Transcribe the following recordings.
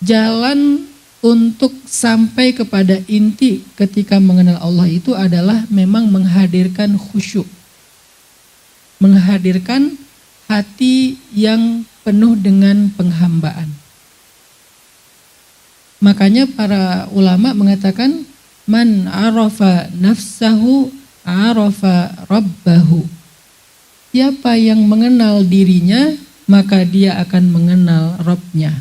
jalan untuk sampai kepada inti ketika mengenal Allah itu adalah memang menghadirkan khusyuk. Menghadirkan hati yang penuh dengan penghambaan. Makanya para ulama mengatakan man arafa nafsahu arafa rabbahu. Siapa yang mengenal dirinya, maka dia akan mengenal Rabb-nya.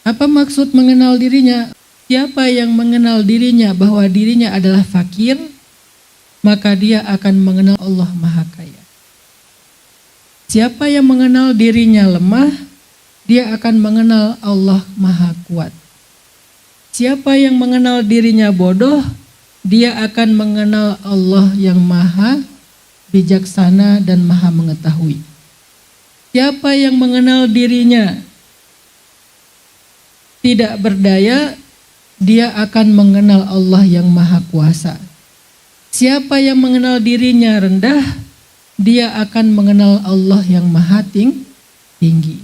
Apa maksud mengenal dirinya? Siapa yang mengenal dirinya bahwa dirinya adalah fakir, maka dia akan mengenal Allah Maha Kaya. Siapa yang mengenal dirinya lemah, dia akan mengenal Allah Maha Kuat. Siapa yang mengenal dirinya bodoh, dia akan mengenal Allah yang Maha Bijaksana dan Maha Mengetahui. Siapa yang mengenal dirinya tidak berdaya, dia akan mengenal Allah yang Maha Kuasa. Siapa yang mengenal dirinya rendah, dia akan mengenal Allah yang Maha Tinggi.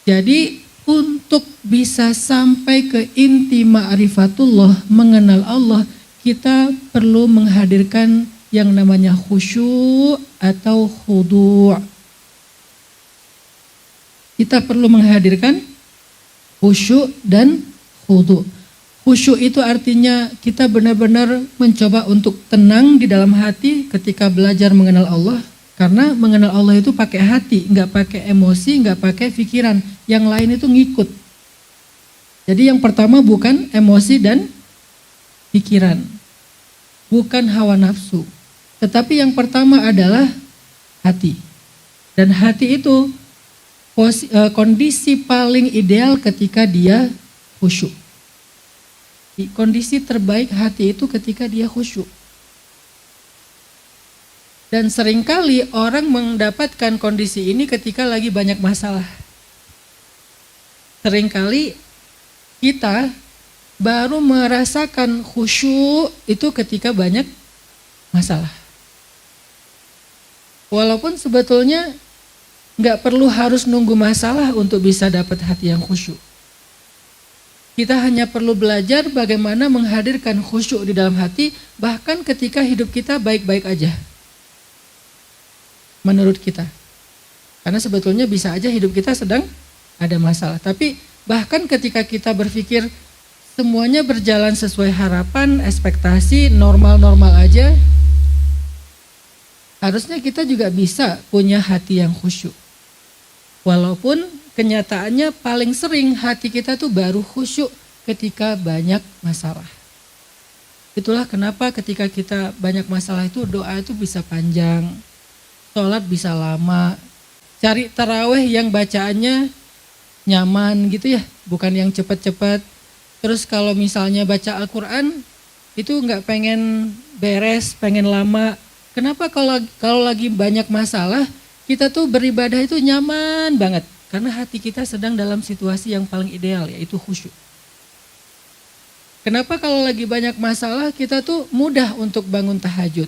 Jadi untuk bisa sampai ke inti ma'rifatullah, mengenal Allah, kita perlu menghadirkan yang namanya khusyuk atau khudu'. Kita perlu menghadirkan khusyuk dan khudu'. Khusyuk itu artinya kita benar-benar mencoba untuk tenang di dalam hati ketika belajar mengenal Allah. Karena mengenal Allah itu pakai hati, nggak pakai emosi, nggak pakai pikiran. Yang lain itu ngikut. Jadi yang pertama bukan emosi dan pikiran, bukan hawa nafsu. Tetapi yang pertama adalah hati. Dan hati itu kondisi paling ideal ketika dia khusyuk. Kondisi terbaik hati itu ketika dia khusyuk. Dan seringkali orang mendapatkan kondisi ini ketika lagi banyak masalah. Seringkali kita baru merasakan khusyuk itu ketika banyak masalah. Walaupun sebetulnya nggak perlu harus nunggu masalah untuk bisa dapat hati yang khusyuk. Kita hanya perlu belajar bagaimana menghadirkan khusyuk di dalam hati bahkan ketika hidup kita baik-baik aja. Menurut kita. Karena sebetulnya bisa aja hidup kita sedang ada masalah. Tapi bahkan ketika kita berpikir semuanya berjalan sesuai harapan, ekspektasi, normal-normal aja, harusnya kita juga bisa punya hati yang khusyuk. Walaupun kenyataannya paling sering hati kita tuh baru khusyuk ketika banyak masalah. Itulah kenapa ketika kita banyak masalah itu doa itu bisa panjang, sholat bisa lama, cari tarawih yang bacaannya nyaman gitu ya, bukan yang cepat-cepat. Terus kalau misalnya baca Al-Quran itu nggak pengen beres, pengen lama. Kenapa kalau lagi banyak masalah kita tuh beribadah itu nyaman banget? Karena hati kita sedang dalam situasi yang paling ideal, yaitu khusyuk. Kenapa kalau lagi banyak masalah kita tuh mudah untuk bangun tahajud,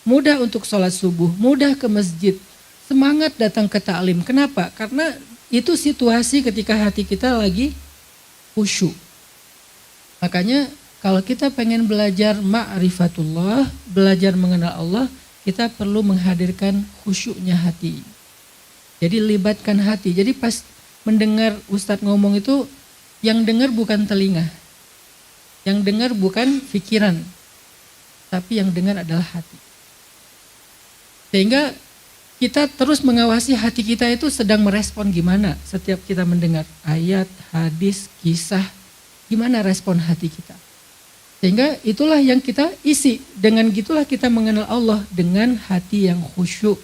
mudah untuk sholat subuh, mudah ke masjid, semangat datang ke ta'lim. Kenapa? Karena itu situasi ketika hati kita lagi khusyuk. Makanya kalau kita pengen belajar ma'rifatullah, belajar mengenal Allah, kita perlu menghadirkan khusyuknya hati. Jadi libatkan hati. Jadi pas mendengar Ustadz ngomong itu, yang dengar bukan telinga, yang dengar bukan pikiran, tapi yang dengar adalah hati. Sehingga kita terus mengawasi hati kita itu sedang merespon gimana setiap kita mendengar ayat, hadis, kisah, gimana respon hati kita. Sehingga itulah yang kita isi. Dengan gitulah kita mengenal Allah dengan hati yang khusyuk.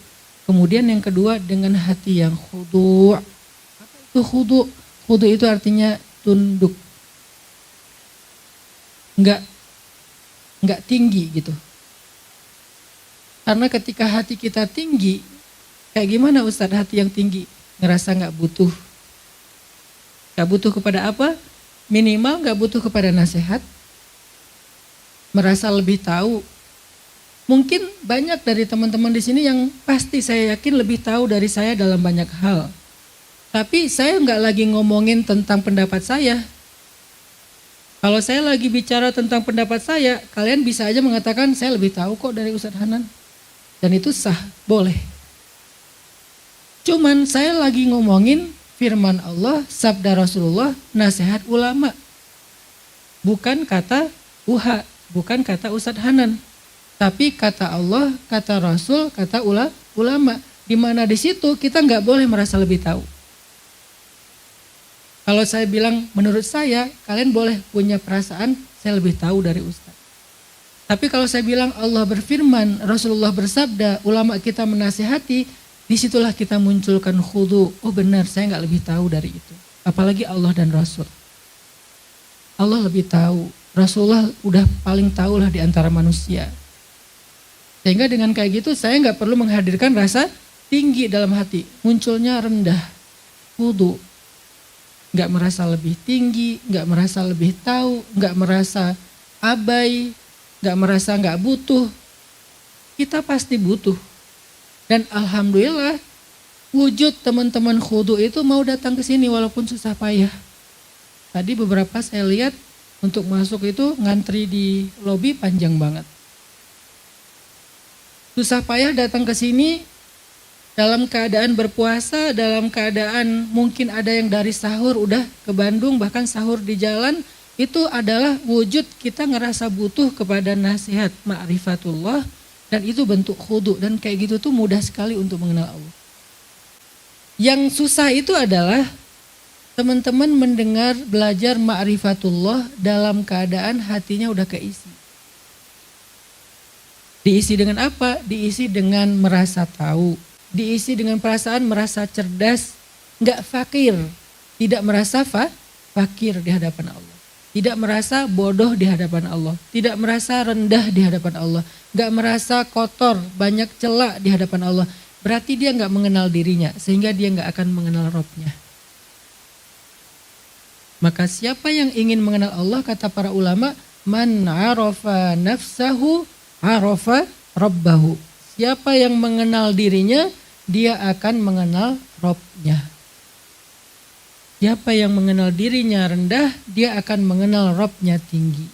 Kemudian yang kedua dengan hati yang khudu'. Apa itu khudu'? Khudu' itu artinya tunduk. Enggak tinggi gitu. Karena ketika hati kita tinggi, kayak gimana Ustadz hati yang tinggi? Ngerasa enggak butuh. Enggak butuh kepada apa? Minimal enggak butuh kepada nasihat. Merasa lebih tahu. Mungkin banyak dari teman-teman di sini yang pasti saya yakin lebih tahu dari saya dalam banyak hal. Tapi saya nggak lagi ngomongin tentang pendapat saya. Kalau saya lagi bicara tentang pendapat saya, kalian bisa aja mengatakan saya lebih tahu kok dari Ustadz Hanan. Dan itu sah, boleh. Cuman saya lagi ngomongin firman Allah, sabda Rasulullah, nasihat ulama. Bukan kata UHA, bukan kata Ustadz Hanan. Tapi kata Allah, kata Rasul, kata ulama. Di mana di situ kita nggak boleh merasa lebih tahu. Kalau saya bilang menurut saya, kalian boleh punya perasaan saya lebih tahu dari Ustadz. Tapi kalau saya bilang Allah berfirman, Rasulullah bersabda, ulama kita menasihati, disitulah kita munculkan khudu. Oh benar, saya nggak lebih tahu dari itu. Apalagi Allah dan Rasul. Allah lebih tahu, Rasulullah udah paling tahu lah di antara manusia. Sehingga dengan kayak gitu saya nggak perlu menghadirkan rasa tinggi dalam hati. Munculnya rendah, khudu. Nggak merasa lebih tinggi, nggak merasa lebih tahu, nggak merasa abai, nggak merasa nggak butuh. Kita pasti butuh. Dan alhamdulillah wujud teman-teman khudu itu mau datang ke sini walaupun susah payah. Tadi beberapa saya lihat untuk masuk itu ngantri di lobi panjang banget. Susah payah datang ke sini dalam keadaan berpuasa, dalam keadaan mungkin ada yang dari sahur udah ke Bandung, bahkan sahur di jalan, itu adalah wujud kita ngerasa butuh kepada nasihat ma'rifatullah, dan itu bentuk khudu, dan kayak gitu tuh mudah sekali untuk mengenal Allah. Yang susah itu adalah teman-teman mendengar belajar ma'rifatullah dalam keadaan hatinya udah keisi. Diisi dengan apa? Diisi dengan merasa tahu. Diisi dengan perasaan merasa cerdas, nggak fakir, tidak merasa fakir di hadapan Allah, tidak merasa bodoh di hadapan Allah, tidak merasa rendah di hadapan Allah, nggak merasa kotor, banyak celak di hadapan Allah. Berarti dia nggak mengenal dirinya, sehingga dia nggak akan mengenal Robnya. Maka siapa yang ingin mengenal Allah, kata para ulama, man arafa nafsahu arafa rabbahu. Siapa yang mengenal dirinya, dia akan mengenal Robnya. Siapa yang mengenal dirinya rendah, dia akan mengenal Robnya tinggi.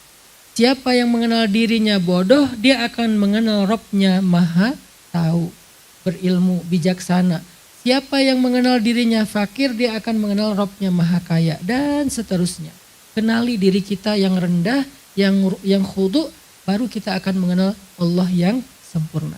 Siapa yang mengenal dirinya bodoh, dia akan mengenal Robnya maha tahu, berilmu, bijaksana. Siapa yang mengenal dirinya fakir, dia akan mengenal Robnya maha kaya, dan seterusnya. Kenali diri kita yang rendah, yang khudu, baru kita akan mengenal Allah yang sempurna.